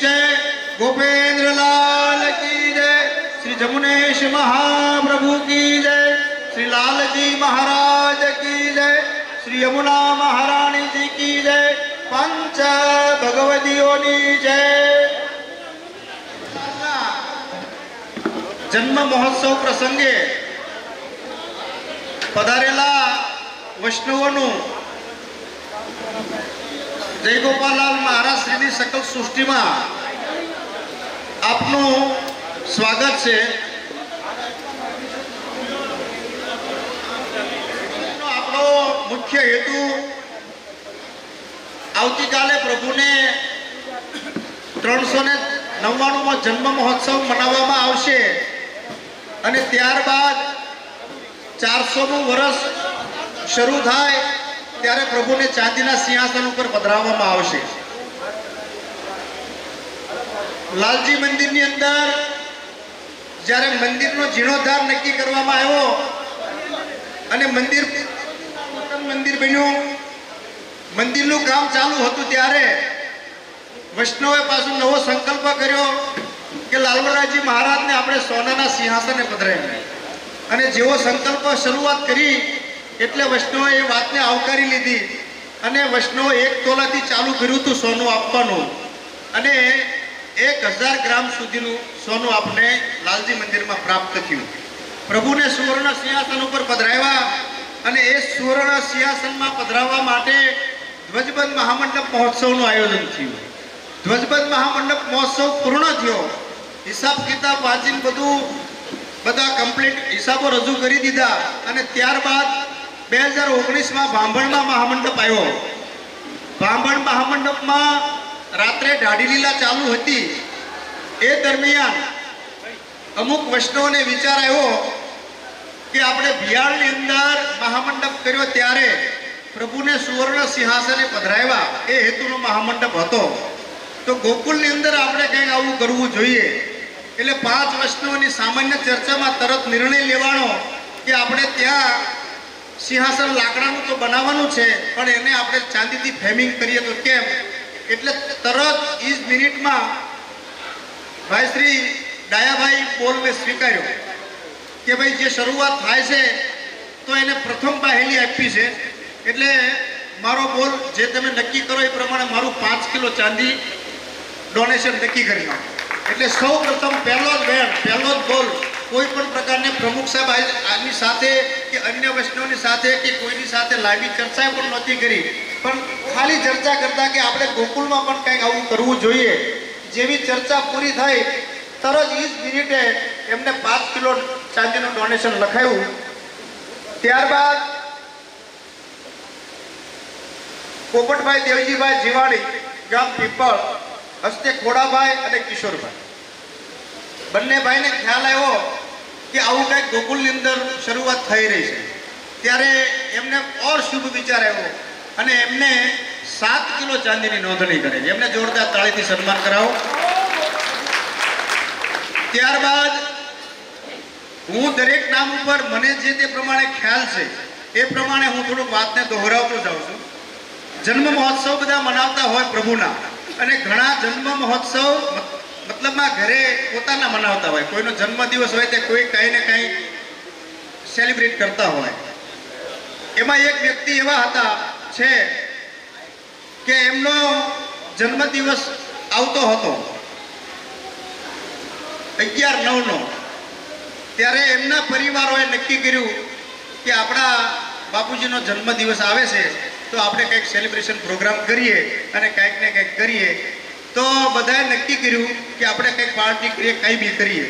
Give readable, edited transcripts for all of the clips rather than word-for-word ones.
जय, गोपेंद्र लाल की जय, श्री जमुनेश महाप्रभु की जय, श्री लालजी महाराज की जय, श्री यमुना महारानी जी की जय, पंच भगवतियों की जय। जन्म महोत्सव प्रसंगे पधारेला वैष्णवों जय गोपालाल महाराज श्री सकल सृष्टि में आपनु स्वागत है। आपनो मुख्य हेतु आवती काले प्रभु ने 399 जन्म महोत्सव मनाववामां आवशे अने त्यारबाद 400मुं वर्ष शुरू थाय त्यारे प्रभु ने चांदीना सिंहासन पर पधराववामां आवशे। लालजी मंदिर नी अंदर ज्यारे मंदिर नो जीर्णोद्धार नक्की करवामां आव्यो अने मंदिर बन्युं, मंदिर नु काम चालू हतुं त्यारे वैष्णवे पाछो नवो संकल्प कर्यो के लालवराजी महाराज ने आपणे सोनाना सिंहासने पधराव्या अने जेवो संकल्प शुरुआत करी एटले वैष्णवे ए वातने आवकारी लीधी अने वैष्णवे 1 तोलाथी चालू कर्युं हतुं सोનું આપવાનું અને 1000 ग्राम सुधीનું સોનું आपने लालजी मंदिर में प्राप्त थयुं। प्रभु ने सुवर्ण सिंहासन पर पधराव्या अने ए सुवर्ण सिंहासन में पधराववा माटे ध्वजबंध महामंडप महोत्सवનું आयोजन थयुं। ध्वजबंध महामंडप महोत्सव पूर्ण थयो, हिसाब किताब वांचीने बधा कम्प्लीट हिसाबो रजू करी दीधा अने त्यारबाद 2019 में भांभण में महामंडप आव्यो। भांभण महामंडप में रात्रे ढाडी लीला चालू हती ए दरमियान अमुक वैष्णव ने विचार आव्यो कि आपणे भियाळनी अंदर महामंडप कर्यो त्यारे प्रभु ने सुवर्ण सिंहासने पधराव्या ए हेतुनो महामंडप हतो तो गोकुलनी अंदर आपणे कंईक आवुं करवुं जोईए। एटले 5 वैष्णवनी सामान्य चर्चामां तरत निर्णय लेवानो कि आपणे त्यां सिंहासन लाकडानुं तो बनाववानुं छे पण एने आपणे चांदीथी फ्रेमिंग करीए तो केम एटले तरत 20 मिनिटमां भाई श्री डायाभाई बोलने स्वीकार्यो कि भाई जे शरूआत थाय छे तो एने प्रथम पहेली आपी छे एटले मारो बोल जे तमे नक्की करो ए प्रमाणे मारू 5 किलो चांदी डोनेशन नक्की करी नाखो। एटले सौ प्रथम पहलो ज बेन पहलो ज बोल कोई पण प्रकारने प्रमुख साहेब आनी साथे कि अन्य वैष्णवनी साथे कि कोईनी साथे लांबी चर्चा पण नहोती करी पण खाली चर्चा करता कि आपणे गोकुलमां पण कंईक आवुं करवुं जोईए। जेवी चर्चा पूरी थाई तरत 20 मिनिटे एमने 5 किलो चांदीनुं डोनेशन लखाव्युं। त्यारबाद पोपटभाई देवजीभाई जीवाणी गाम पीपल हस्ते खोड़ाभाई और किशोरभाई बने भाई ने ख्याल आव्यो कि आवुं कंईक गोकुलनी अंदर शरूआत थई रही है त्यारे एमने और शुभ विचार आव्यो अने एमने 7 किलो चांदीनी नोंधणी करेली। एमने जोरदार ताळीथी सन्मान करावो। त्यारबाद हूँ दरेक नाम पर मने जे ते प्रमाणे ख्याल छे ए प्रमाणे हूँ थोड़ुं वातने दोहरावतो जाऊं छुं। जन्म महोत्सव बधा मनावता होय प्रभुना अने घणा जन्म महोत्सव मतलब में घरे पोताना मनावता होय, कोईनो जन्म दिवस होय ते कोई कई ने कई सेलिब्रेट करता होय। एमां एक व्यक्ति एवा हता छे के एमनो जन्म दिवस आवतो हतो 11/9 नो त्यारे एमना परिवारोए नक्की कर्युं कि आपणा बापूजीनो जन्म दिवस आवे छे तो आपणे कंईक सेलिब्रेशन प्रोग्राम करीए अने कंईक ने कंईक करीए तो बधाए नक्की कर्युं कि आपणे कंईक पार्टी करीए कंई बी करीए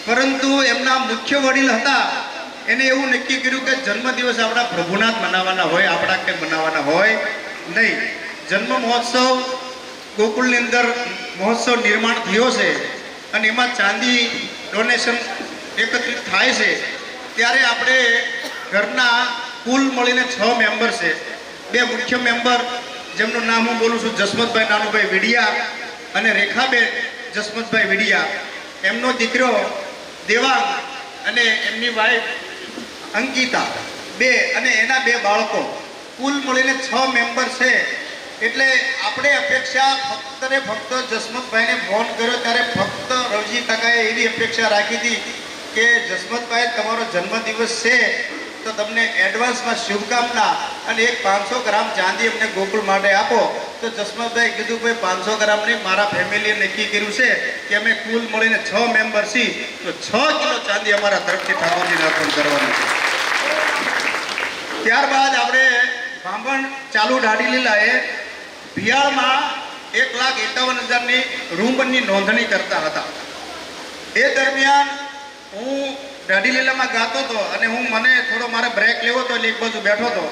परंतु एमना मुख्य वडील हता एने एवुं नक्की कर्युं कि जन्मदिवस आपणा प्रभुना ज मनाववाना होय, आपणा के मनाववाना होय नहीं। जन्म महोत्सव गोकुलनी अंदर महोत्सव निर्माण थयो छे अने एमां चांदी डोनेशन एकत्रित थाय छे त्यारे आपणे घरना कुल मळीने 6 मेम्बर छे। 2 मुख्य मेम्बर जेमनुं नाम हूँ बोलूँ छुं जसमतभाई नानुभाई वीडिया अने रेखाबेन जसमतभाई वीडिया एमनो दीकरो देवांग अने एमनी वाइफ अंकिता 2 अने एना 2 बाळको कुल मळीने 6 मेम्बर छे એટલે આપણે અપેક્ષા ફક્ત ને ફક્ત જસમતભાઈને ફોન કર્યો ત્યારે ફક્ત રવજી કાકાએ એવી અપેક્ષા રાખી હતી કે જસમતભાઈ તમારો જન્મદિવસ છે તો તમને એડવાન્સમાં શુભકામના અને એક 500 ગ્રામ ચાંદી અમને ગોકુળ માટે આપો. તો જસમતભાઈ કીધું ભાઈ 500 ગ્રામ નહીં, મારા ફેમિલીએ નક્કી કર્યું છે કે અમે કુલ મળીને 6 મેમ્બર છીએ તો 6 કિલો ચાંદી અમારા તરફથી ઠાકોરજીને અર્પણ કરવાનું છે. ત્યારબાદ આપણે બાંભણ ચાલુ દાઢી લીલાએ ભિયાળમાં 1,51,000ની રૂમની નોંધણી કરતા હતા. એ દરમિયાન હું દાઢી લીલામાં ગાતો હતો અને મને થોડો મારે બ્રેક લેવો હતો એટલે એક બાજુ બેઠો હતો.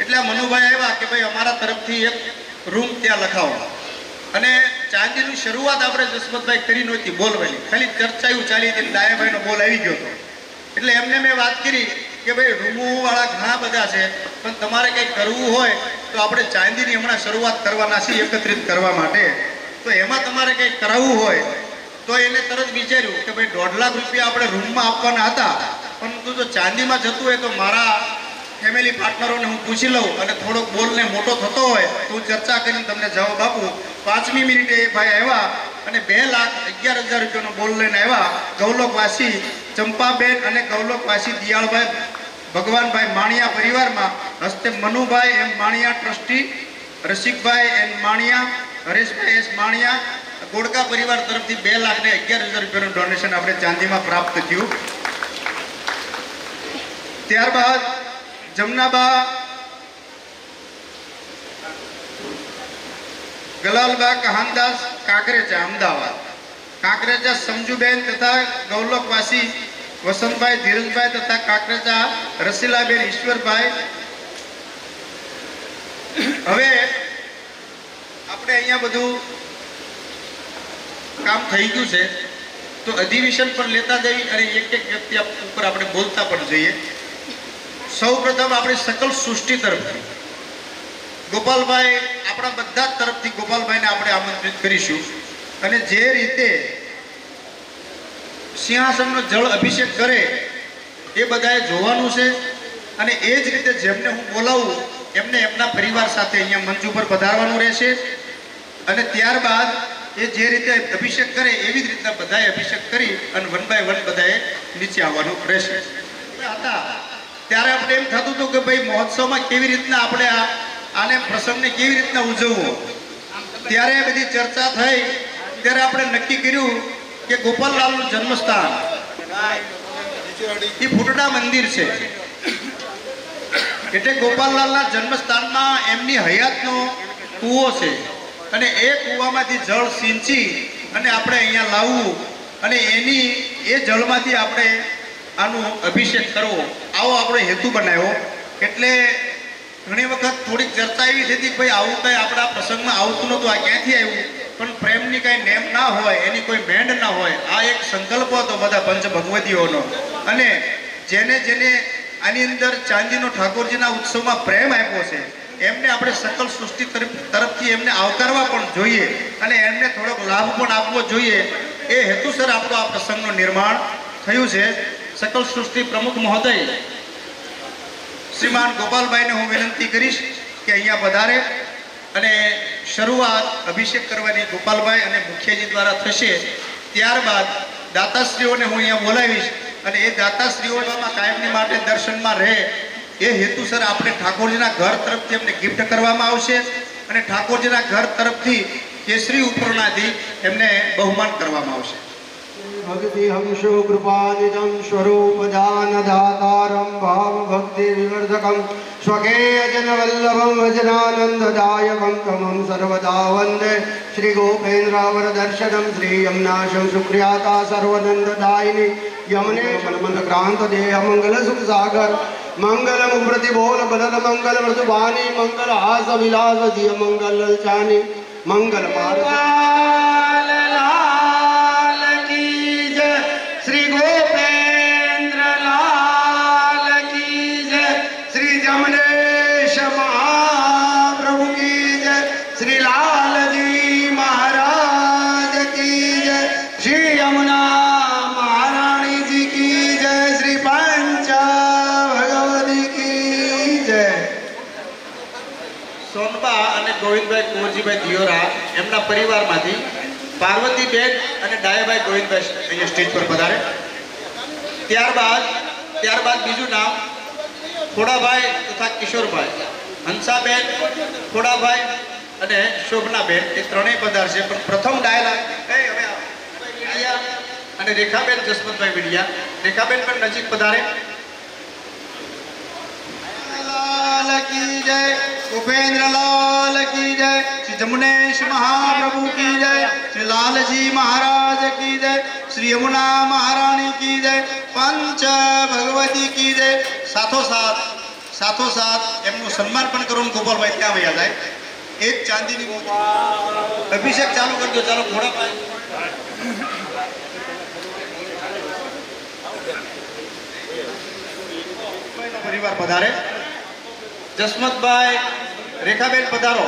એટલે મનુભાઈ આવ્યા કે ભાઈ અમારા તરફથી એક રૂમ ત્યાં લખાવો. અને ચાંદીની શરૂઆત આપણે જસમતભાઈ કરી નહોતી બોલવાની, ખાલી ચર્ચાયું ચાલી હતી. ડાયાભાઈનો બોલ આવી ગયો હતો એટલે એમને મેં વાત કરી કે ભાઈ રૂમોવાળા ઘણા બધા છે પણ તમારે કંઈક કરવું હોય તો આપણે ચાંદીની હમણાં શરૂઆત કરવાના છીએ એકત્રિત કરવા માટે. તો એમાં તમારે કંઈક કરાવવું હોય તો એને તરત વિચાર્યું કે ભાઈ 1.5 લાખ રૂપિયા આપણે રૂમમાં આપવાના હતા, પરંતુ જો ચાંદીમાં જતું હોય તો મારા ફેમિલી પાર્ટનરોને હું પૂછી લઉં અને થોડોક બોલને મોટો થતો હોય તો હું ચર્ચા કરીને તમને જવાબ આપું. 5મી મિનિટે એ ભાઈ આવ્યા અને 2,11,000 રૂપિયાનો બોલ લઈને આવ્યા. ગૌલોકવાસી ચંપાબેન અને ગૌલોકવાસી દિયાળભાઈ ભગવાનભાઈ માણિયા પરિવારમાં હસ્તે મનુભાઈ એમ માણિયા ટ્રસ્ટી, રસિકભાઈ એમ માણિયા, હરેશભાઈ એસ માણિયા, ગોળકા પરિવાર તરફથી 2,11,000 રૂપિયાનું ડોનેશન આપણે ચાંદીમાં પ્રાપ્ત થયું. ત્યારબાદ જમનાબા ગલાલબા કહાનદાસ કાંકરેજા અમદાવાદ, કાંકરેજા સમજુબેન તથા ગૌલોકવાસી વસંતભાઈ ધીરજભાઈ તથા કાંકરેજા રસીલાબેન ઈશ્વરભાઈ. હવે આપણે અહીંયા બધું કામ થઈ ગયું છે તો અધિવેશન પણ લેતા જઈએ અને એક એક વ્યક્તિ ઉપર આપણે બોલતા પણ જઈએ. સૌ પ્રથમ આપણે સકલ સૃષ્ટિ તરફથી ગોપાલભાઈ, આપણા બધા જ તરફથી ગોપાલભાઈને આપણે આમંત્રિત કરીશું અને જે રીતે સિંહાસનનો જળ અભિષેક કરે એ બધાએ જોવાનું છે અને એ જ રીતે જેમને હું બોલાવું એમને એમના પરિવાર સાથે અહીંયા મંચ ઉપર પધારવાનું રહેશે અને ત્યારબાદ એ જે રીતે અભિષેક કરે એવી જ રીતના બધાએ અભિષેક કરી અને 1 બાય 1 બધાએ નીચે આવવાનું રહેશે. ત્યારે આપણે એમ થતું હતું કે ભાઈ મહોત્સવમાં કેવી રીતના આપણે આને પ્રસંગને કેવી રીતના ઉજવવો. ત્યારે બધી ચર્ચા થઈ ત્યારે આપણે નક્કી કર્યું કે ગોપાલલાલનું જન્મસ્થાન એ ફૂટડા મંદિર છે એટલે ગોપાલલાલના જન્મસ્થાનમાં એમની હયાતનો કૂવો છે અને એ કૂવામાંથી જળ સિંચી અને આપણે અહીંયા લાવવું અને એ જળમાંથી આપણે આનું અભિષેક કરવો, આવો આપણે હેતુ બનાવ્યો. એટલે ઘણી વખત થોડીક ચર્ચા એવી થતી કે ભાઈ આવું કંઈ આપણા પ્રસંગમાં આવતું નહોતું, આ ક્યાંથી આવ્યું, પણ પ્રેમની કાંઈ નેમ ના હોય, એની કોઈ મેંડ ના હોય, આ એક સંકલ્પ હતો બધા પંચ ભગવતીઓનો. અને જેને જેને આની અંદર ચાંદીનો ઠાકોરજીના ઉત્સવમાં પ્રેમ આપ્યો છે એમને આપણે સકલ સૃષ્ટિ તરફથી એમને આવકારવા પણ જોઈએ અને એમને થોડોક લાભ પણ આપવો જોઈએ. એ હેતુસર આપણો આ પ્રસંગનું નિર્માણ થયું છે. સકલ સૃષ્ટિ પ્રમુખ મહોદય શ્રીમાન ગોપાલભાઈને હું વિનંતી કરીશ કે અહીંયા પધારે અને શરૂઆત અભિષેક કરવાની ગોપાલભાઈ અને મુખ્યજી દ્વારા થશે. ત્યારબાદ દાતાશ્રીઓને હું અહીંયા બોલાવીશ અને એ દાતાશ્રીઓમાં કાયમની માટે દર્શનમાં રહે એ હેતુસર આપણે ઠાકોરજીના ઘર તરફથી એમને ગિફ્ટ કરવામાં આવશે અને ઠાકોરજીના ઘર તરફથી કેસરી ઉપરણાથી એમને બહુમાન કરવામાં આવશે. भक्ति हंसो कृपानिधं स्वरूपदान दातारं भाव भक्ति विवर्धकं स्वकीय जन वल्लभं वचनानंददायकं तमं सर्वदा वंदे श्री गोपेन्द्रावर दर्शनं श्री यमुनाशं सुप्रियाता सर्वनंददायिनी यमुने मनमन क्रांत देह मंगल सुख सागर मंगल मुप्रति बोल बदल मंगल मृदुवाणी मंगल हास विलास दिय मंगल ललचानी मंगल मार्ग श्री गोपेन्द्र लाल की जय, श्री जमनेश महाप्रभु की जय, श्री लाल जी महाराज की जय, श्री यमुना महारानी जी की जय, श्री पंच भगवती की जय. સોનબા અને ગોવિંદભાઈ કુંવરજીભાઈ દિયોરા એમના પરિવારમાંથી પાર્વતીબેન અને ડાયાભાઈ ગોવિંદભાઈ અહીંયા સ્ટેજ પર પધારે. ત્યારબાદ બીજું નામ ખોડાભાઈ તથા કિશોરભાઈ, હંસાબેન, ખોડાભાઈ અને શોભનાબેન એ ત્રણેય પધારશે. પણ પ્રથમ ડાયલા અને રેખાબેન જસવંતભાઈ વિડિયા. રેખાબેન પણ નજીક પધારે. लाल की जय, उपेंद्र लाल की जय, श्री जमुनेश महाप्रभु की जय, श्री लालजी महाराज की जय, श्री यमुना महारानी की जय, पंच भगवती की जय. સાથોસાથ એમનું સન્માન પણ કરવાનું ગોપાલભાઈ ત્યાં વયા જાય. એ જ ચાંદીની અભિષેક ચાલુ કરજો. ચાલો ઘોડાભાઈ. પરિવાર પધારે. જસમતભાઈ, રેખાબેન પધારો.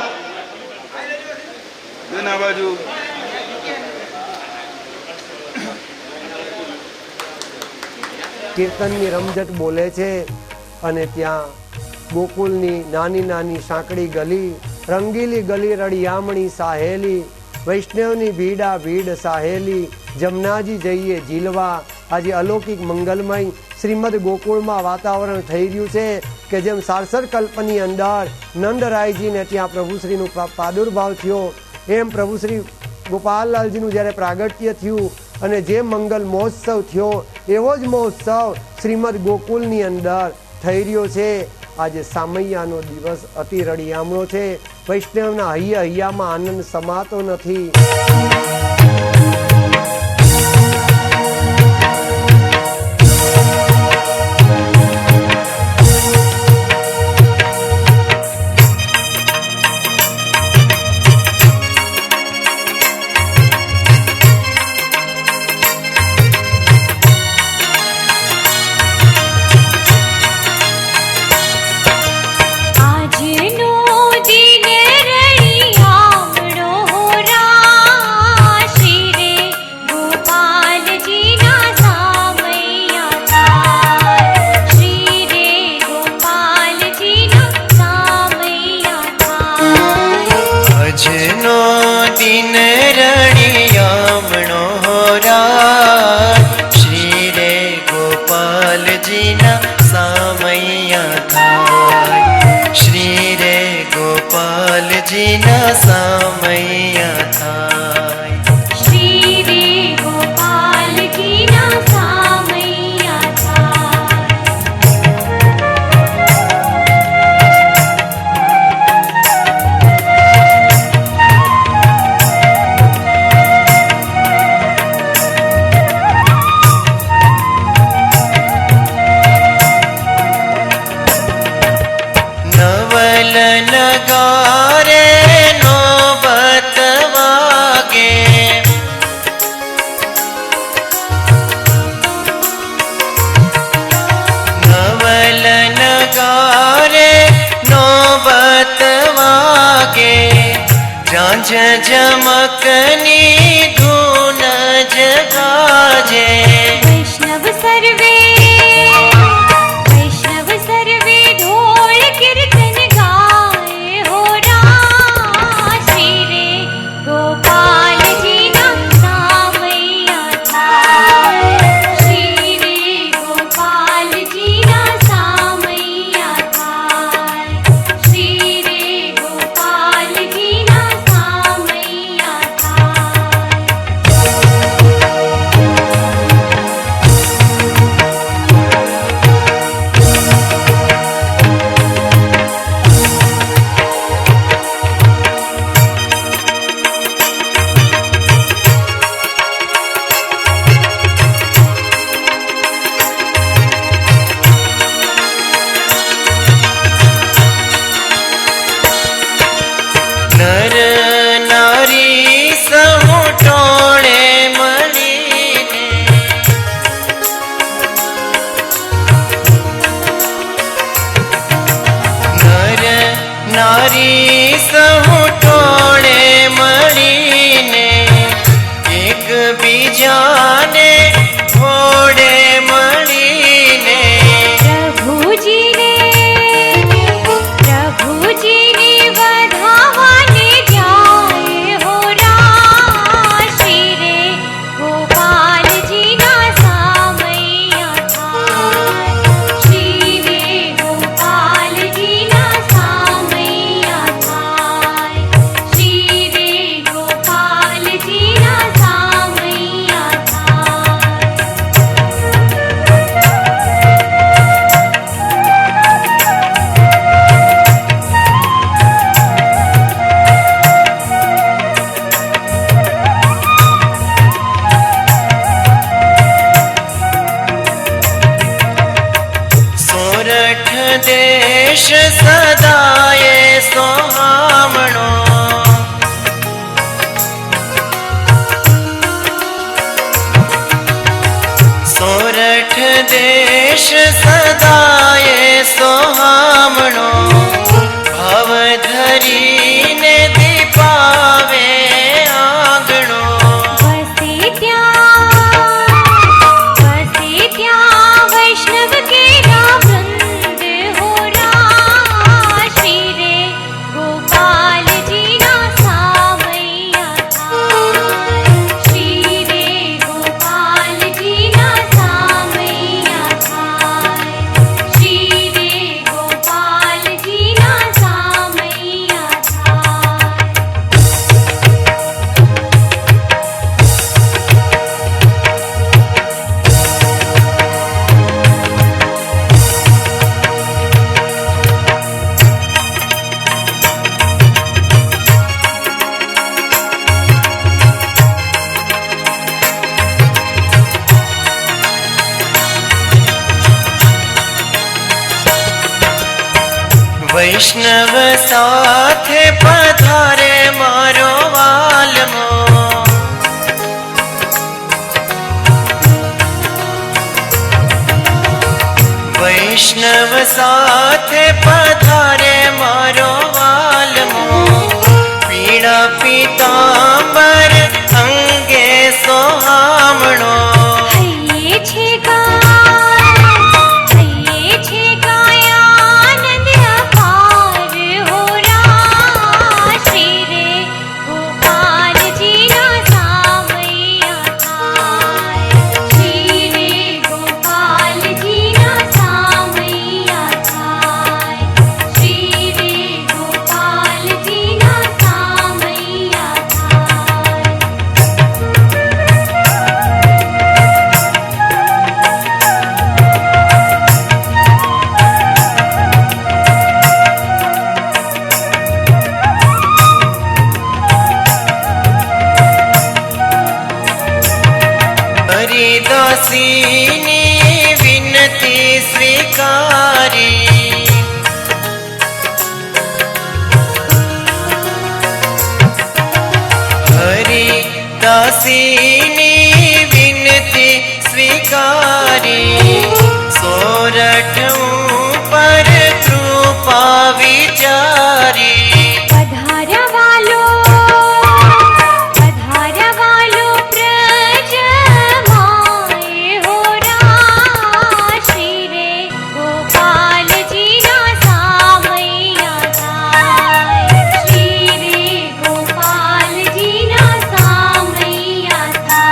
આ બાજુ કીર્તનની રમઝટ બોલે છે અને ત્યાં ગોકુલની નાની નાની સાંકડી ગલી, રંગીલી ગલી રળિયામણી સાહેલી, વૈષ્ણવની ભીડા ભીડ સાહેલી, જમનાજી જઈએ ઝીલવા. આજે અલૌકિક મંગલમય શ્રીમદ ગોકુળમાં વાતાવરણ થઈ રહ્યું છે કે જેમ સારસર કલ્પની અંદર નંદરાયજીને ત્યાં પ્રભુશ્રીનું પ્રાદુર્ભાવ થયો, એમ પ્રભુશ્રી ગોપાલલાલજીનું જ્યારે પ્રાગટ્ય થયું અને જે મંગલ મહોત્સવ થયો એવો જ મહોત્સવ શ્રીમદ ગોકુલની અંદર થઈ રહ્યો છે. આજે સામૈયાનો દિવસ અતિ રળિયામણો છે. વૈષ્ણવના હૈયામાં આનંદ સમાતો નથી. जमकनी धून जगाजे वैष्णव सर्वे ढोल कीर्तन गाए हो रा श्री रे गोपाल जी ना सामैया थाय श्री रे गोपाल जी ना सामैया थाय श्री रे गोपाल जी ना सामैया नर नारी समुटोळे मळीने नर नारी समुटोळे मळीने एक बीजाने घोडे मळीने प्रभुजी ने ઉપદેશ સદાય સોહામણો ભાવ ધરીને દીપાવે આંગણો बसे ત્યાં वैष्णव केरा वृंद हो रा श्री रे गोपाल जी ना सामैया थाय श्री रे गोपाल जी ना सामैया थाय श्री रे गोपाल जी ना सामैया थाय વૈષ્ણવ સાથે પધારે મારો વાલમો વૈષ્ણવ સાથે પધારે મારો વાલમો પીળા પીતાંબર અંગે સોહામણો હૈયે છે કાયાનંદ અપાર હો રા શ્રી રે ગોપાલજી ના સામૈયા થાય શ્રી રે ગોપાલજી ના સામૈયા થાય શ્રી રે ગોપાલજી ના સામૈયા થાય હરિદાસીની વિનતી સ્વીકારી હરિદાસીની વિનતી સ્વીકારી સોરઠ ઉપર કૃપા વિચારી પધારવાલો પ્રજ માય હો રા શ્રી રે ગોપાલજી ના સામૈયા થાય શ્રી રે ગોપાલજી ના સામૈયા થાય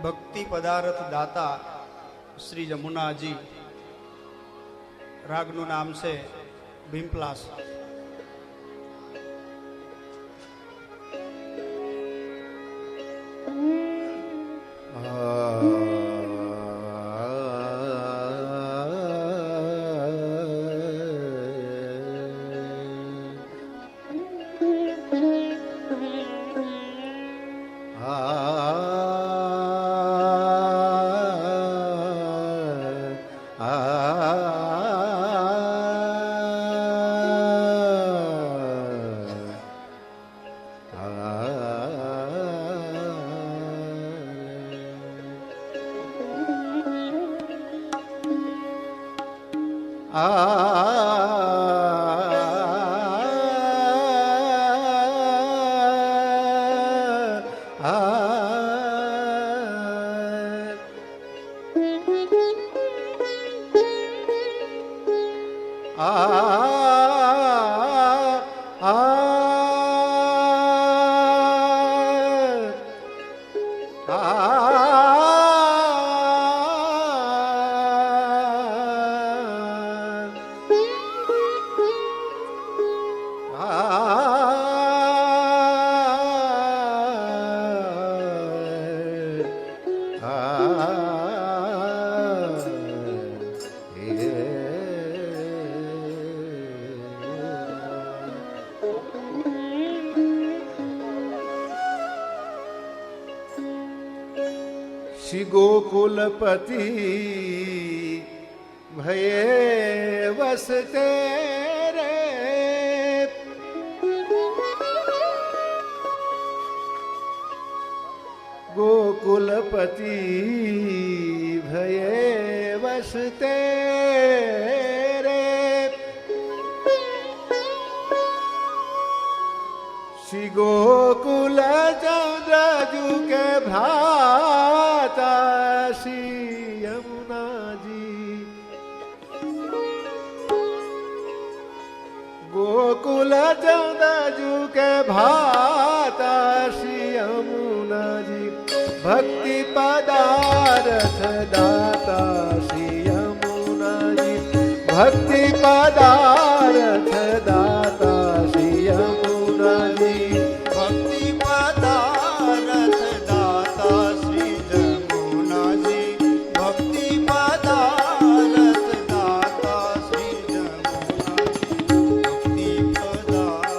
ભક્તિ પદાર્થ દાતા શ્રી જમુનાજી. રાગનું નામ છે ભીમપ્લાસ. શ્રી ગોકુલપતિ ભયે વસતે રે ગોકુલપતિ ભયે વસતે રે શ્રી ગોકુલ ચંદ્રજુ કે ભ્રાતા શ્રી યમુનાજી ગોકુલ ચંદ્રજુ કે ભ્રાતા શ્રી યમુનાજી ભક્તિ પદાર્થ દાતા શ્રી યમુનાજી ભક્તિ પદાર્થ દાતા શ્રી યમુનાજી ભક્તિ પદાર્થ દાતા શ્રી જમુનાજી ભક્તિ પદાર્થ દાતા શ્રી જમુનાજી ભક્તિ પદાર્થ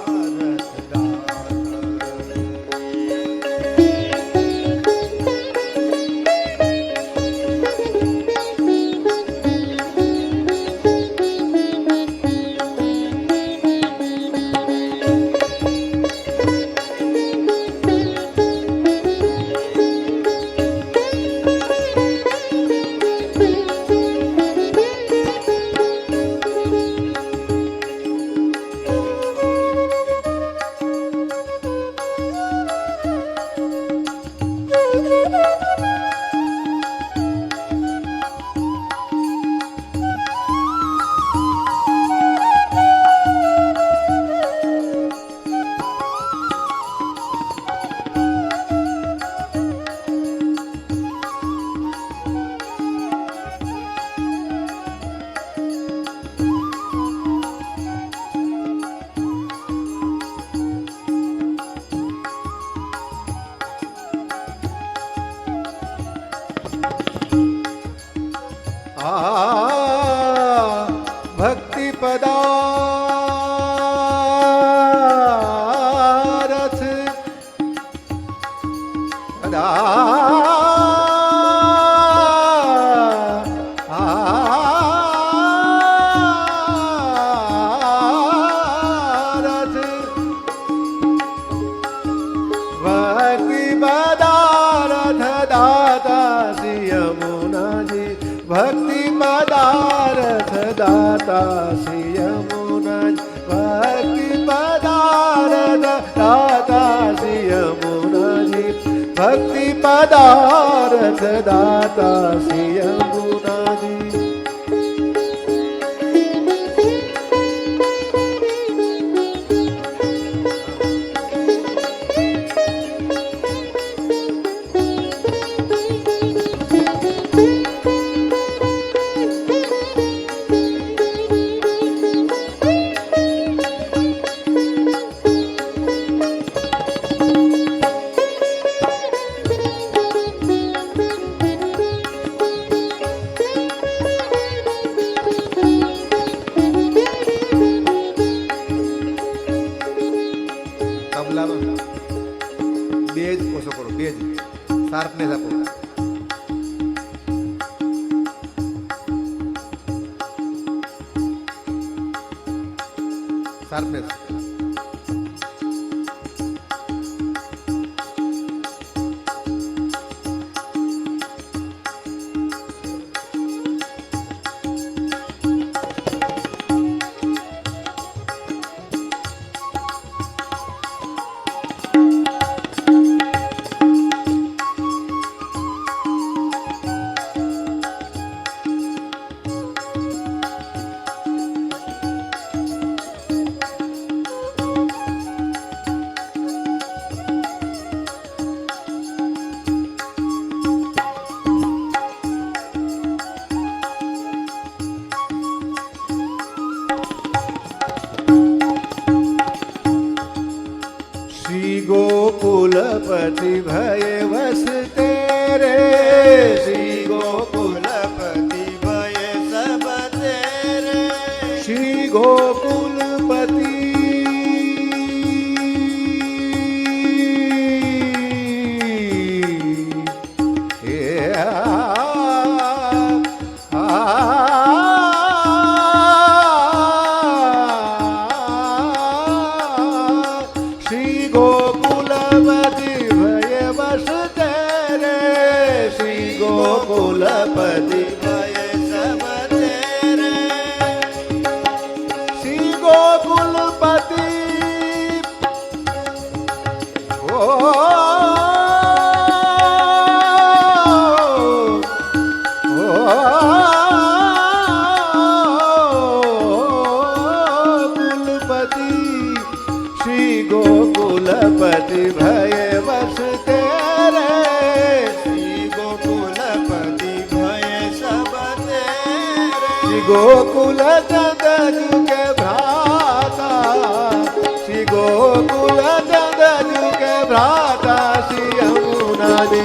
ભક્તિ પદાર્થ ભક્તિ પદાર્થ દાતા શ્રી યમુનાજી ભક્તિ પદાર્થ દાતા શ્રી યમુનાજી ભક્તિ પદાર્થ દાતા શ્રી યમુનાજી ભક્તિ પદાર્થ દાતા શ્રી યમુનાજી શાર્પનેસ આપો. શાર્પનેસ. श्री गोकुलपति भय वसते रे. श्री गोकुलपति भय सब तेरे. श्री गोकुलपति श्री गोकुलपति भय वसते रे. श्री गोकुलपति भय सब तेरे. श्री गोकुलपति कुलपति. श्री गोकुलपति भय वसते रे. श्री गोकुलपति भय सब तेरे. श्री गोकुल चंदजु के भ्राता. श्री गोकुल चंदजु के भ्राता. श्री यमुना जी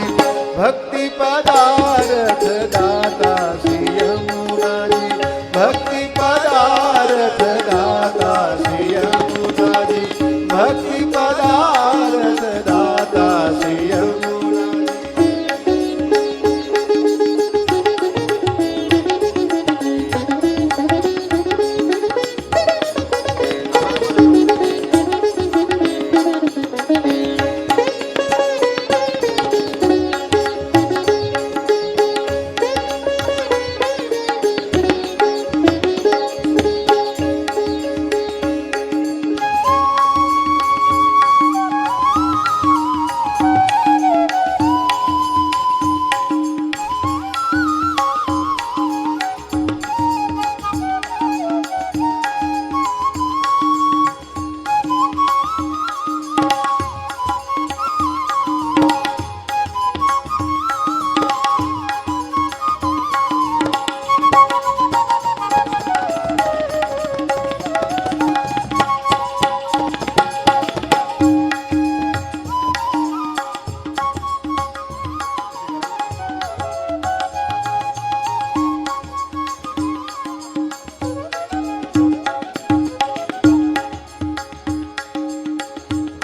भक्ति पदार्थ दाता. श्री यमुना जी भक्ति पदार्थ दाता. श्री यमुना जी भक्ति पदार्थ दाता. श्री यमुना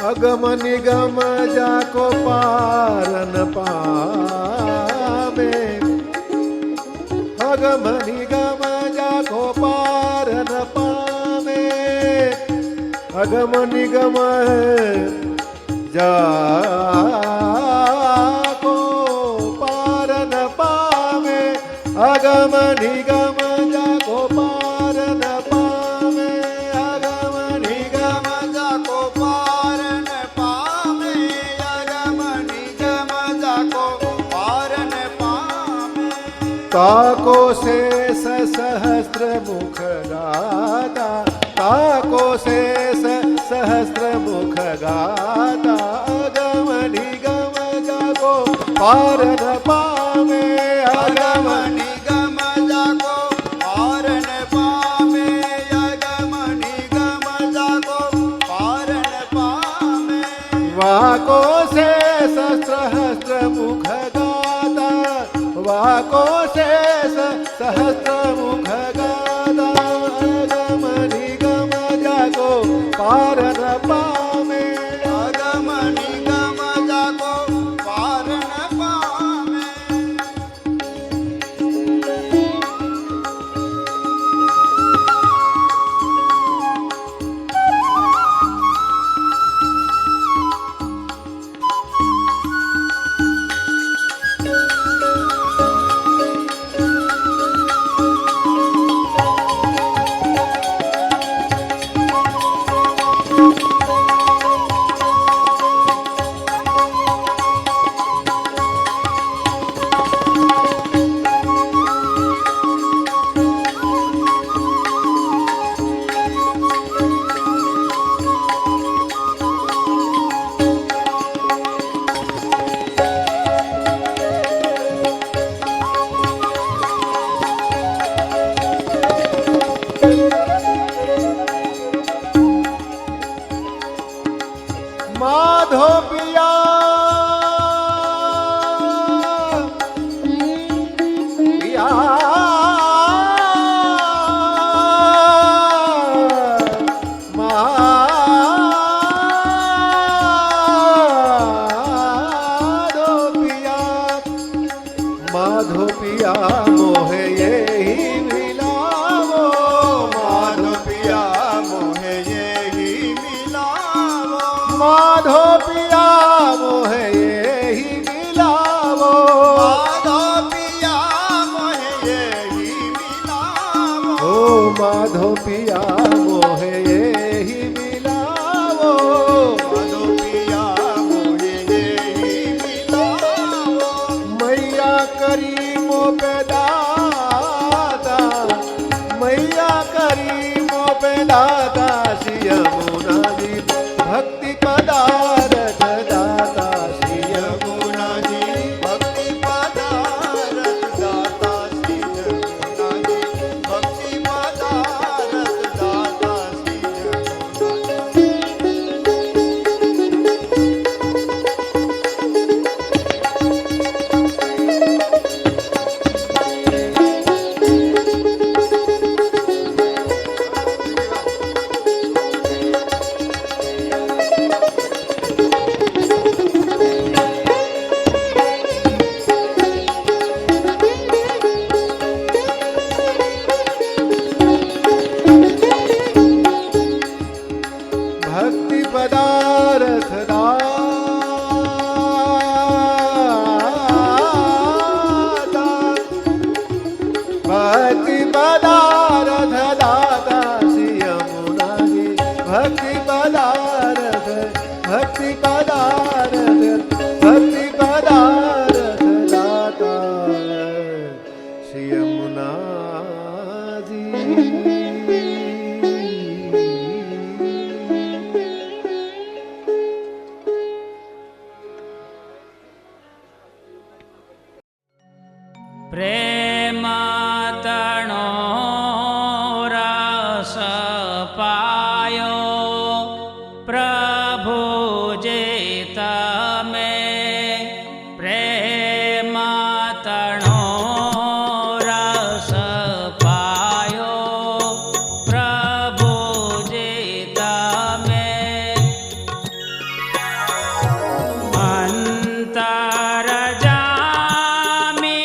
अगम निगम जाको पारन पावे. अगम निगम जाको पारन पावे. अगम निगम जाको पारन पावे. अगम निगम जाको पारन पावे. अगम निगम जाको पारन पावे. अगम निगम जाको पारन पावे. ताको शेष सहस्त्र मुख गाता. ताको शेष सहस्त्र मुख गाता. अगम निगम जाको पारन पावे. अगम निगम जाको पारन पावे. अगम निगम जाको पारन पावे. वाको शेष सहस्त्र मुख गाता. वाको शेष सहस्त्र मुख गाता. अगम निगम जाको पारन पावे. अगम निगम जाको पारन पावे. माधो पिया मोहे यही मिलावो, माधो पिया मोहे यही मिलावो, माधो पिया मोहे यही मिलावो, माधो पिया मोहे यही मिलावो, ओ माधो पिया मोहे यही मिलावो, माधो पिया मोहे यही मिलावो, मैया करी मो पे दाता, मैया करी मो पे दाता, श्री यमुना जी भक्ति पदारथ दाता, श्री यमुना जी भक्ति पदारथ दाता, श्री यमुना जी भक्ति पदारथ दाता, श्री यमुना जी। भक्ति पदारथ दाता, भक्ति पदारथ दाता, श्री यमुना जी भक्ति पदारथ, भक्ति पदारथ, भक्ति पदारथ दाता, श्री यमुना जी। પ્રેમાતણો રસ પાયો પ્રભુ જે તમે પ્રેમાતણો રસ પાયો પ્રભુ જે તમે અંતર જામીએ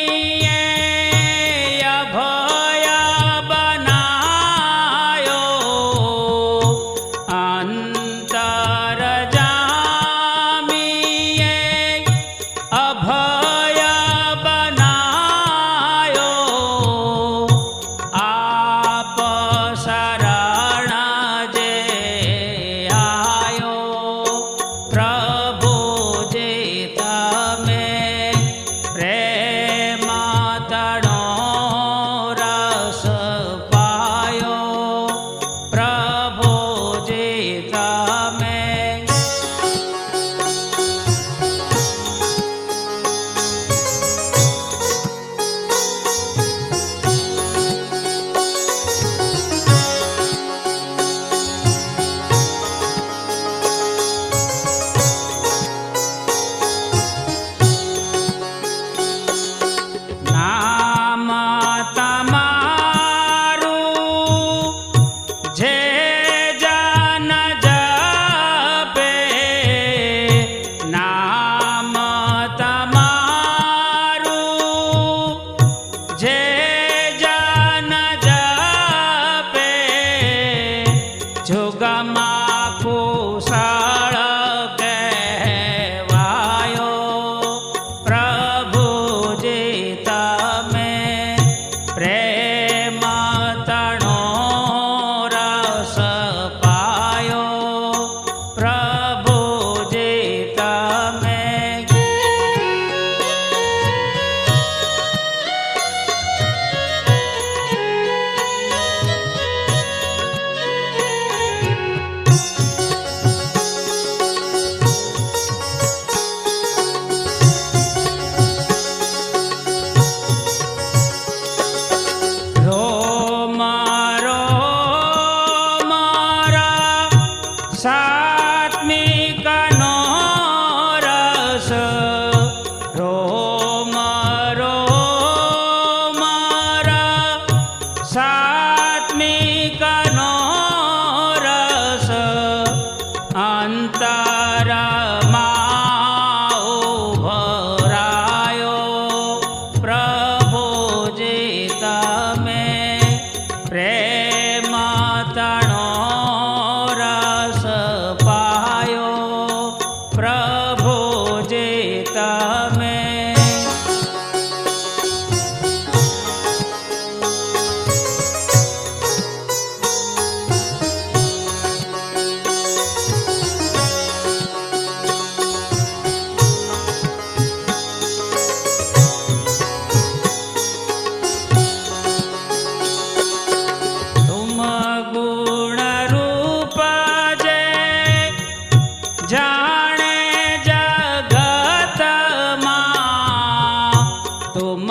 तुम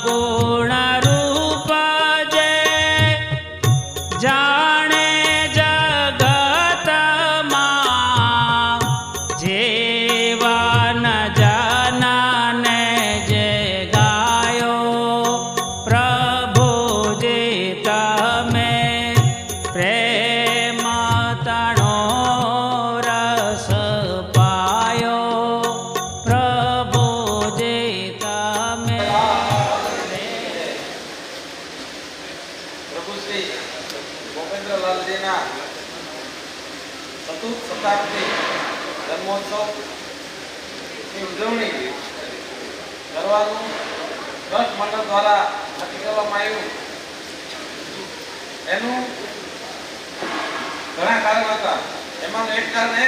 गुण रूप जे जाने जगत मां जेवा न जाना ने जे गायो प्रभु जे तमे प्रेम तणो रस पायो प्रभु जे तमे પ્રભુ શ્રી ગોવિંદલાલજીના ચતુર્થ શતાબ્દી જન્મોત્સવની ઉજવણી કરવાનું ટ્રસ્ટ મંડળ દ્વારા નક્કી કરવામાં આવ્યું. એનું ઘણા કારણ હતા. એમાંનું એક કારણ એ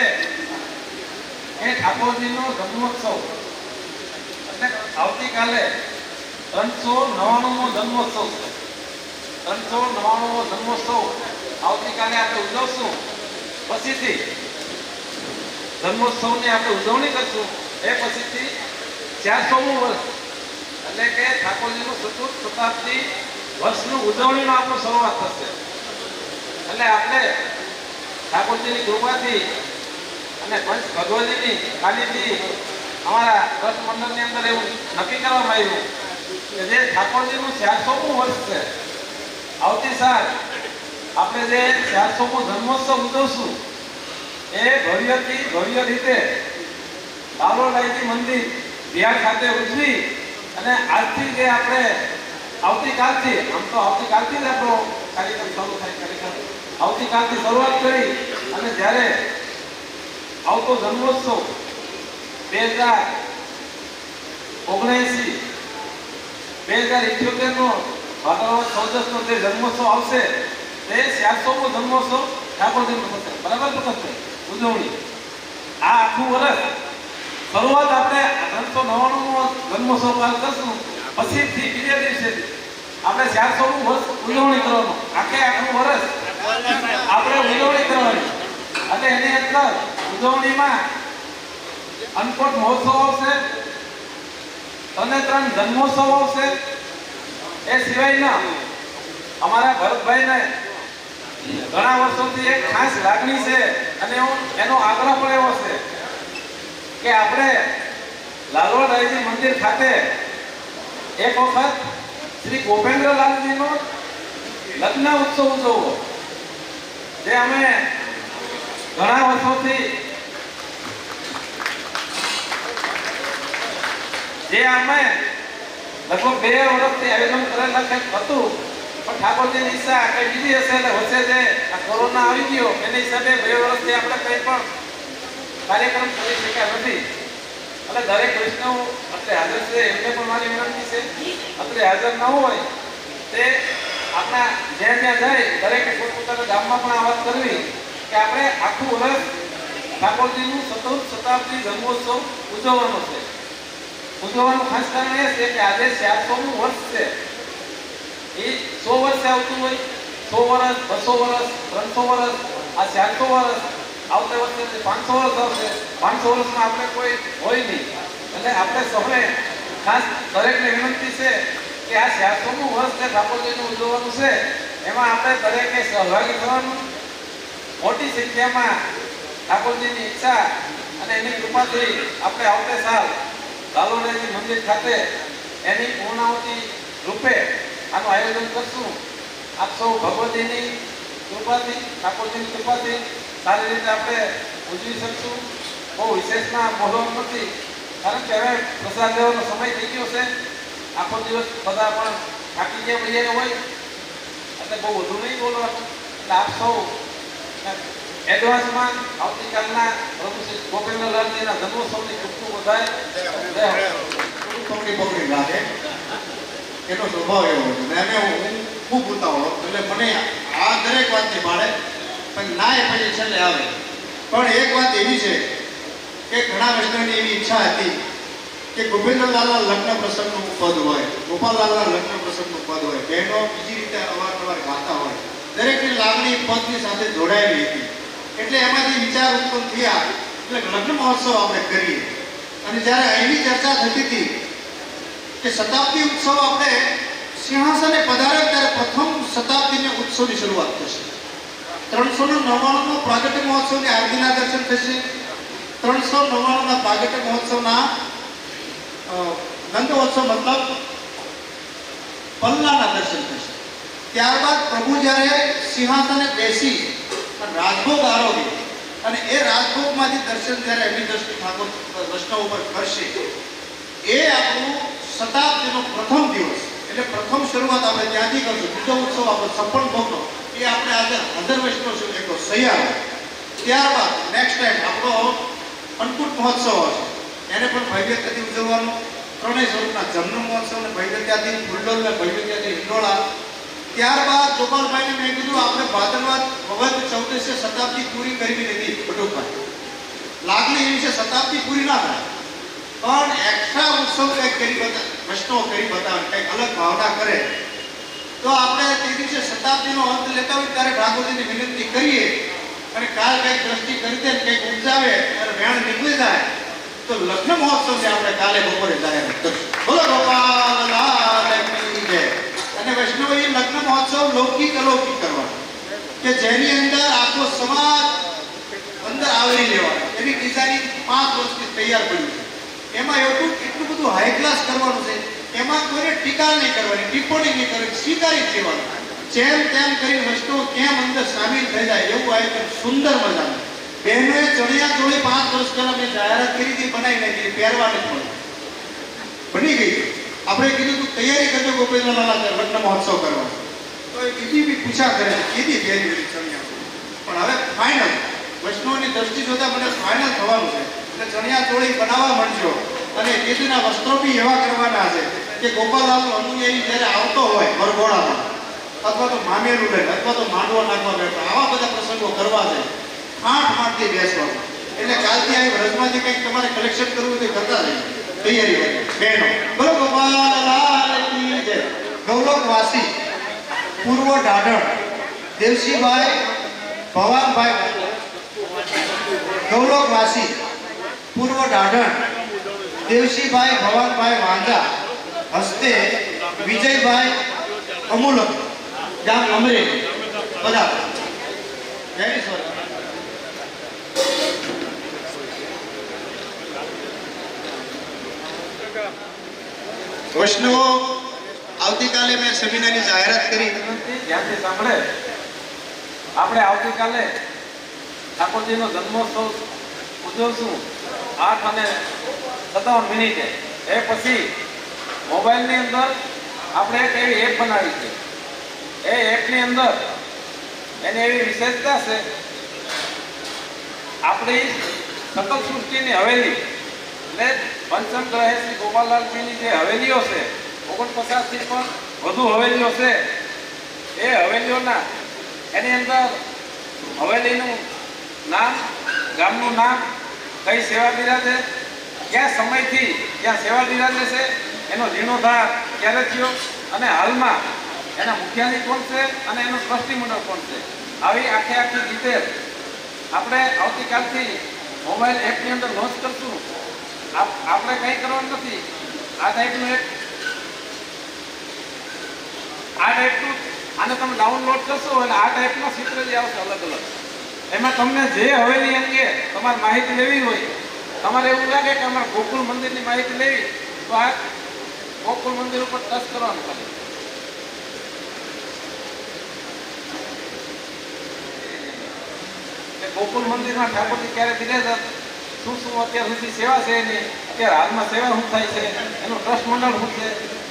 કે ઠાકોરજીનો જન્મોત્સવ એટલે આવતીકાલે 399મો જન્મોત્સવ છે. 399મો જન્મોત્સવ આવતીકાલે આપણે ઉજવશું. પછીથી જન્મોત્સવની આપણે ઉજવણી કરશું. એ પછીથી 400મું વર્ષ એટલે કે ઠાકોરજીનું ચતુર્થ શતાબ્દી વર્ષનું ઉજવણીનો આપણો શરૂઆત થશે. એટલે આપણે ઠાકોરજીની કૃપાથી અને પંચ ભગવતીની કાલીથી અમારા ટ્રસ્ટ મંડળની અંદર એવું નક્કી કરવામાં આવ્યું કે જે ઠાકોરજીનું 400મું વર્ષ છે, આવતી સાલ આપણે જે 400મો જન્મોત્સવ ઉજવશું એ ભવ્ય રીતે બાલોલાઈજી મંદિર બિહાર ખાતે ઉજવી અને આજથી જે આપણે આવતીકાલથી આમ તો આવતીકાલથી જ આપણો કાર્યક્રમ શરૂ થાય. આવતીકાલથી શરૂઆત કરી અને જ્યારે આવતો જન્મોત્સવ 2079-2078નો ભાદરવા 14નો જે જન્મોત્સવ આવશે તે 400મો જન્મોત્સવ ઠાકોરજીનો થશે. બરાબર થશે ઉજવણી. આ આખું વર્ષ શરૂઆત આપણે 399મો જન્મોત્સવ કરશું. પછીથી બીજા દિવસે આપણે 400મું વર્ષ ઉજવણી કરવાનું. આખું વર્ષ આપણે ઉજવણી કરવાની. અને એની અંદર ઉજવણીમાં અન્નકૂટ મહોત્સવ આવશે, 3 જન્મોત્સવ આવશે. એ સિવાયના અમારા ભરતભાઈને ઘણા વર્ષોથી એક ખાસ લાગણી છે અને એનો આગ્રહ પણ એવો છે કે આપણે લાલવાડાઈજી મંદિર ખાતે એક વખત શ્રી ગોપેન્દ્રલાલજીનો લગ્ન ઉત્સવ ઉજવવો. જે અમે ઘણા વર્ષોથી લગભગ 2 વર્ષથી આયોજન કરેલા કંઈક હતું, પણ ઠાકોરજીની ઈચ્છા કઈ બીજી હશે એટલે વચ્ચે જે આ કોરોના આવી ગયો એની હિસાબે 2 વર્ષથી આપણે કંઈ પણ કાર્યક્રમ કરી શક્યા નથી. એટલે દરેક વૈષ્ણવ અત્રે હાજર છે એમને પણ મારી વિનંતી છે અત્રે હાજર ન હોય તે આપણા જ્યાં જાય દરેકે પોતપોતાના ગામમાં પણ આ વાત કરવી કે આપણે આખું વર્ષ ઠાકોરજીનું ચતુર્થ શતાબ્દી જન્મોત્સવ ઉજવવાનો છે. ઉજવવાનું ખાસ કારણ એ છે કે આજે 400મું વર્ષ છે. એ 100 વર્ષે આવતું હોય, 100 વર્ષ, 200 વર્ષ, 300 વર્ષ, આ 400 વર્ષ આવતા વર્ષે 500 વર્ષ આવશે. 500 વર્ષમાં આપણે કોઈ હોય નહીં. એટલે આપણે સૌએ ખાસ દરેકને વિનંતી છે કે આ 400મું વર્ષ જે ઠાકોરજીનું ઉજવવાનું છે એમાં આપણે દરેકે સહભાગી થવાનું. મોટી સંખ્યામાં ઠાકોરજીની ઈચ્છા અને એની કૃપાથી આપણે આવતે સાલ લાલવાડાઈજી મંદિર ખાતે એની પૂર્ણાવતી રૂપે આનું આયોજન કરશું. આપ સૌ ભગવતીની કૃપાથી, ઠાકોરજીની કૃપાથી સારી રીતે આપણે ઉજવી શકશું. બહુ વિશેષમાં બોલવાનું નથી કારણ કે હવે પ્રસાદ લેવાનો સમય થઈ ગયો છે. આખો દિવસ બધા પણ થાકી ગયા હોય એટલે બહુ વધુ નહીં બોલવાનું. એટલે આપ સૌ એડવાન્સમાં આવતીકાલના પ્રભુ શ્રી ગોપેન્દ્રલાલજીના જન્મોત્સવની ખૂબ ખૂબ વધાય. પકડી લાગે એનો સ્વભાવ એવો છે ને એને હું ખૂબ ઉતાવળો એટલે મને આ દરેક વાતની માળે પણ ના એ પછી છેલ્લે આવે. પણ એક વાત એવી છે કે ઘણા વૈષ્ણવની એવી ઈચ્છા હતી કે ગોવિંદલાલના લગ્ન પ્રસંગનું પદ હોય, ગોપાલલાલના લગ્ન પ્રસંગનું પદ હોય, બહેનો બીજી રીતે અવારનવાર ગાતા હોય, દરેકની લાગણી પદની સાથે જોડાયેલી હતી. એટલે એમાંથી વિચાર ઉત્પન્ન થયા એટલે લગ્ન મહોત્સવ આપણે કરીએ. અને જ્યારે અહીંની ચર્ચા થતી હતી કે શતાબ્દી ઉત્સવ આપણે સિંહાસને પધારે ત્યારે પ્રથમ શતાબ્દીને ઉત્સવની શરૂઆત થશે. 399 પ્રાગટ્ય મહોત્સવની આરતીના દર્શન થશે. 399 પ્રાગટ્ય મહોત્સવના ગંધોત્સવ મતલબ પલ્લાના દર્શન થશે. ત્યારબાદ પ્રભુ જ્યારે સિંહાસને બેસી અને રાજભોગ આરોગે અને એ રાજભોગમાંથી દર્શન જ્યારે એમની દ્રષ્ટિ ઠાકોર વૈષ્ણવ ઉપર કરશે, એ આપણું શતાબ્દીનો પ્રથમ દિવસ એટલે પ્રથમ શરૂઆત આપણે ત્યાંથી કરશું. બીજો ઉત્સવ આપણો સફળ ભોગનો એ આપણે આજે હજાર વૈષ્ણવ શું એક સૈયારો. ત્યારબાદ નેક્સ્ટ ટાઈમ આપણો અન્નકૂટ મહોત્સવ હશે, એને પણ ભવ્યતાથી ઉજવવાનો. ત્રણેય સ્વરૂપના જન્મ મહોત્સવને ભવ્યતાથી, ફૂલડોલને ભવ્યતાથી હિંડોળા. ત્યારબાદ ગોપાલભાઈને મેં કીધું આપણે ભાદરવા વખત 1400 શતાબ્દી પૂરી કરી લીધી બટુકભાઈ. લાગણી એવી છે શતાબ્દી પૂરી ના થાય પણ એક્સ્ટ્રા ઉત્સવ કંઈક કરી બતાવે, વૈષ્ણવ કરી બતાવે, કંઈક અલગ ભાવના કરે તો આપણે તે દિવસે શતાબ્દીનો અંત લેતા હોય ત્યારે ઠાકોરજીને વિનંતી કરીએ અને કાલ કંઈક દ્રષ્ટિ કરી દે, કંઈક ઉપજાવે અને વેણ નીકળી જાય તો લગ્ન મહોત્સવને આપણે કાલે બપોરે જાહેર કરીશું. બોલો ગોપાલ લાલ કી જય. અને વૈષ્ણવ એ લગ્ન મહોત્સવ લૌકિક અલૌકિક કરવાનો કે જેની અંદર આખો સમાજ અંદર આવરી લેવાનો. એની ડિઝાઇનિંગ 5 વર્ષથી તૈયાર પડ્યું છે. એમાં એટલું બધું હાઈ ક્લાસ કરવાનું છે, એમાં કોઈને ટીકા નહીં કરવાની, ટિપ્પણી નહીં કરવાની, સ્વીકારી જ લેવાનું. જેમ તેમ કરી વૈષ્ણવ કેમ અંદર સામેલ થઈ જાય એવું આયોજન સુંદર મજાનું. બહેનોએ ચણિયા ચોળી 5 વર્ષ પહેલા મેં જાહેરાત કરી હતી, બનાવી નાખી, પહેરવાની જ બની ગઈ. આપણે કીધું તું તૈયારી કરજો ગોપેન્દ્રલાલ લગ્ન મહોત્સવ કરવાનો, તો એ બીજી બી પૂછા કરે છે કીધી પહેરી બધી ચણિયા. પણ હવે ફાઇનલ વૈષ્ણવની દ્રષ્ટિ જોતા મને ફાઇનલ થવાનું છે એટલે ચણિયા ચોળી બનાવવા માંડજો. અને કેદુના વસ્ત્રો બી એવા કરવાના છે કે ગોપાલલાલનો અનુયાયી જ્યારે આવતો હોય વરઘોડામાં અથવા તો મામેરું લઈને અથવા તો માંડવો નાખવા બેઠો, આવા બધા પ્રસંગો કરવા છે. આઠમાંથી બેસવાનું એટલે કાલથી આવી વ્રજમાંથી કંઈક તમારે કલેક્શન કરવું તો કરતા રહીએ તૈયારી કરી બહેનો. બોલો ગોપાલ કી જય. ગૌલોકવાસી પૂર્વ ઢાઢણ દેવસીભાઈ ભવાનભાઈ, ગૌલોકવાસી પૂર્વ ઢાઢણ દેવસીભાઈ ભવાનભાઈ વાંજા હસ્તે વિજયભાઈ અમુલક ગામ અમરેલી બધા વેરી સોરી. વૈષ્ણવો આવતીકાલે મેં સેમિનારની જાહેરાત કરી, ધ્યાનથી સાંભળે. આપણે આવતીકાલે ઠાકોરજીનો જન્મોત્સવ ઉજવશું 8:57. એ પછી મોબાઈલની અંદર આપણે એક એવી એપ બનાવી છે. એ એપની અંદર એની એવી વિશેષતા છે, આપણી સકલ સૃષ્ટિની હવેલી એટલે પંચમ ગ્રહે શ્રી ગોપાલલાલજીની જે હવેલીઓ છે 49થી પણ વધુ હવેલીઓ છે. એ હવેલીઓના એની અંદર હવેલીનું નામ, ગામનું નામ, કઈ સેવા બિરાજે, કયા સમયથી ક્યાં સેવા બિરાજે છે, એનો જીર્ણોદ્ધાર ક્યારે થયો અને હાલમાં એના મુખિયાની કોણ છે અને એનું ટ્રસ્ટી મંડળ કોણ છે, આવી આખી ડિટેલ આપણે આવતીકાલથી મોબાઈલ એપની અંદર લોન્ચ કરશું. આપણે કંઈ કરવાનું નથી. આ ટાઈપનું આને તમે ડાઉનલોડ કરશો એટલે આ ટાઈપના ચિત્ર જે આવશે અલગ અલગ. એમાં તમને જે હવેલી અંગે તમારે માહિતી લેવી હોય, તમારે એવું લાગે કે અમારે ગોકુળ મંદિરની માહિતી લેવી તો આ ગોકુળ મંદિર ઉપર ટચ કરવાનું ખાલી. ગોકુળ મંદિરમાં ઠાકોરજી ક્યારે બિરાજ્યા, શું અત્યાર સુધી સેવા છે એની, અત્યારે હાલમાં સેવા શું થાય છે, એનું ટ્રસ્ટ મંડળ શું છે,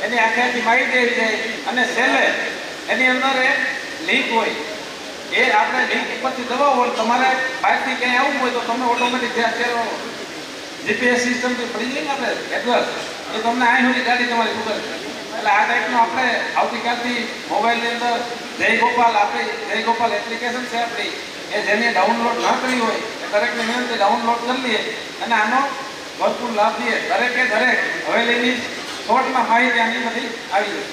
એની આખી માહિતી આવી જાય. અને છેલ્લે એની અંદર એક લિંક હોય, એ આપણે લિંક ઉપરથી દબાવો હોય, તમારે બહારથી ક્યાંય આવવું હોય તો તમે ઓટોમેટિક અત્યારે જીપીએસ સિસ્ટમથી પડી જાય ને આપણે એડ્રેસ, એ તમને અહીં સુધી ગાડી તમારી ખબર છે. એટલે આ ટાઈપનું આપણે આવતીકાલથી મોબાઈલની અંદર જય ગોપાલ એપ્લિકેશન છે આપણી, એ જેને ડાઉનલોડ ન કરી હોય એ દરેકને વિનંતી ડાઉનલોડ કરી લઈએ અને આનો ભરપૂર લાભ લઈએ. દરેકે દરેક હવેલીની શોર્ટમાં માહિતી આની બધી આવી જશે.